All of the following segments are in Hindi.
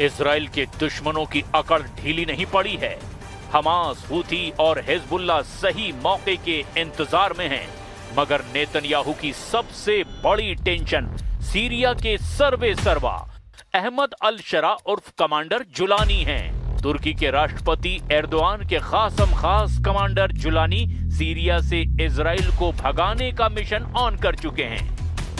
इजराइल के दुश्मनों की अकड़ ढीली नहीं पड़ी है। हमास, हूथी और हिजबुल्लाह सही मौके के इंतजार में हैं, मगर नेतन्याहू की सबसे बड़ी टेंशन सीरिया के सर्वे सर्वा अहमद अल शरा उर्फ कमांडर जुलानी हैं। तुर्की के राष्ट्रपति एर्दोआन के खास कमांडर जुलानी सीरिया से इजराइल को भगाने का मिशन ऑन कर चुके हैं।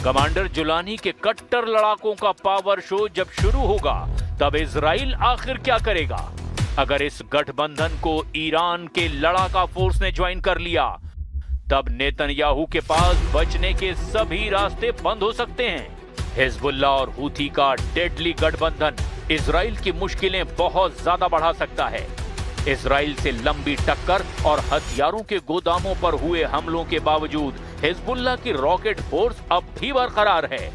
कमांडर जुलानी के कट्टर लड़ाकों का पावर शो जब शुरू होगा तब इजराइल आखिर क्या करेगा? अगर इस गठबंधन को ईरान के लड़ाका फोर्स ने ज्वाइन कर लिया तब नेतन्याहू के पास बचने के सभी रास्ते बंद हो सकते हैं। हिजबुल्लाह और हूथी का डेडली गठबंधन इजराइल की मुश्किलें बहुत ज्यादा बढ़ा सकता है। इजराइल से लंबी टक्कर और हथियारों के गोदामों पर हुए हमलों के बावजूद हिजबुल्लाह की रॉकेट फोर्स अब भी बरकरार है।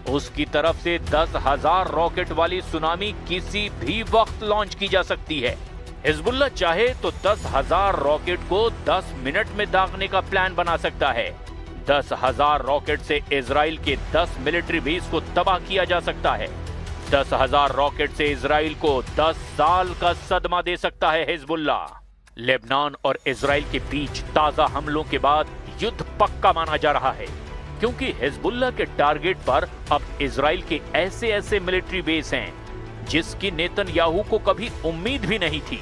उसकी तरफ से 10,000 रॉकेट वाली सुनामी किसी भी वक्त लॉन्च की जा सकती है। हिजबुल्लाह चाहे तो 10,000 रॉकेट को 10 मिनट में दागने का प्लान बना सकता है। 10,000 रॉकेट से इजराइल के 10 मिलिट्री बेस को तबाह किया जा सकता है। 10,000 रॉकेट से इजराइल को 10 साल का सदमा दे सकता है हिजबुल्लाह। लेबनान और इजराइल के बीच ताजा हमलों के बाद युद्ध पक्का माना जा रहा है, क्योंकि हिजबुल्लाह के टारगेट पर अब इजराइल के ऐसे मिलिट्री बेस हैं जिसकी नेतन्याहू को कभी उम्मीद भी नहीं थी।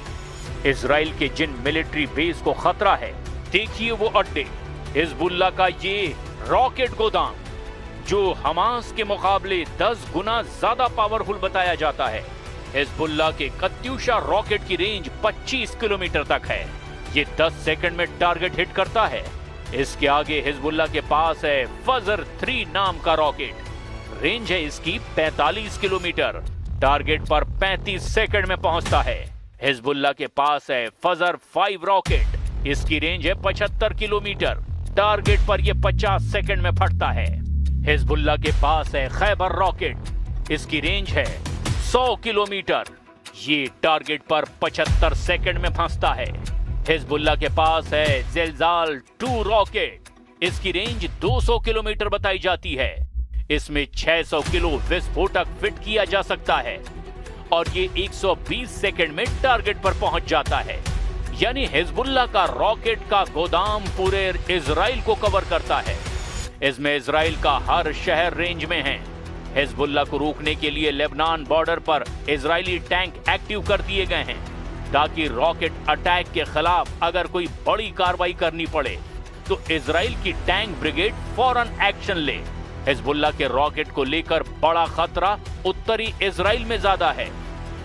इजराइल के जिन मिलिट्री बेस को खतरा है, देखिए वो अड्डे, हिजबुल्लाह का ये रॉकेट गोदाम जो हमास के मुकाबले 10 गुना ज्यादा पावरफुल बताया जाता है। हिजबुल्लाह के कत्यूशा रॉकेट की रेंज 25 किलोमीटर तक है। ये 10 सेकंड में टारगेट हिट करता है। इसके आगे हिजबुल्लाह के पास है फजर 3 नाम का रॉकेट। रेंज है इसकी 45 किलोमीटर, टारगेट पर 35 सेकंड में पहुंचता है। हिजबुल्लाह के पास है फजर 5 रॉकेट, इसकी रेंज है 75 किलोमीटर, टारगेट पर यह 50 सेकंड में फटता है। हिजबुल्लाह के पास है खैबर रॉकेट, इसकी रेंज है 100 किलोमीटर, ये टारगेट पर 75 सेकंड में फंसता है। हिजबुल्लाह के पास है ज़िलज़ाल 2 रॉकेट, इसकी रेंज 200 किलोमीटर बताई जाती है। इसमें 600 किलो विस्फोटक फिट किया जा सकता है और ये 120 सेकंड में टारगेट पर पहुंच जाता है। यानी हिजबुल्लाह का रॉकेट का गोदाम पूरे इजराइल को कवर करता है। इसमें इजराइल का हर शहर रेंज में है। हिजबुल्लाह को रोकने के लिए लेबनान बॉर्डर पर इजरायली टैंक एक्टिव कर दिए गए हैं ताकि रॉकेट अटैक के खिलाफ अगर कोई बड़ी कार्रवाई करनी पड़े तो इजराइल की टैंक ब्रिगेड फौरन एक्शन ले। हिजबुल्लाह के रॉकेट को लेकर बड़ा खतरा उत्तरी इजराइल में ज्यादा है,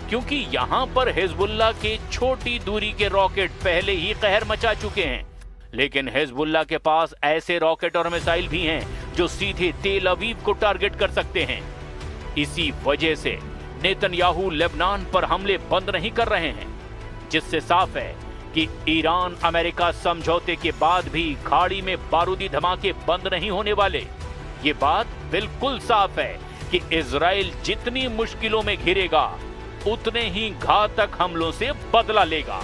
क्योंकि यहां पर हिजबुल्लाह के छोटी दूरी के रॉकेट पहले ही कहर मचा चुके हैं। लेकिन हिजबुल्लाह के पास ऐसे रॉकेट और मिसाइल भी हैं जो सीधे तेल अवीव को टारगेट कर सकते हैं। इसी वजह से नेतन्याहू लेबनान पर हमले बंद नहीं कर रहे हैं, जिससे साफ है कि ईरान अमेरिका समझौते के बाद भी खाड़ी में बारूदी धमाके बंद नहीं होने वाले। ये बात बिल्कुल साफ है कि इजराइल जितनी मुश्किलों में घिरेगा उतने ही घातक हमलों से बदला लेगा।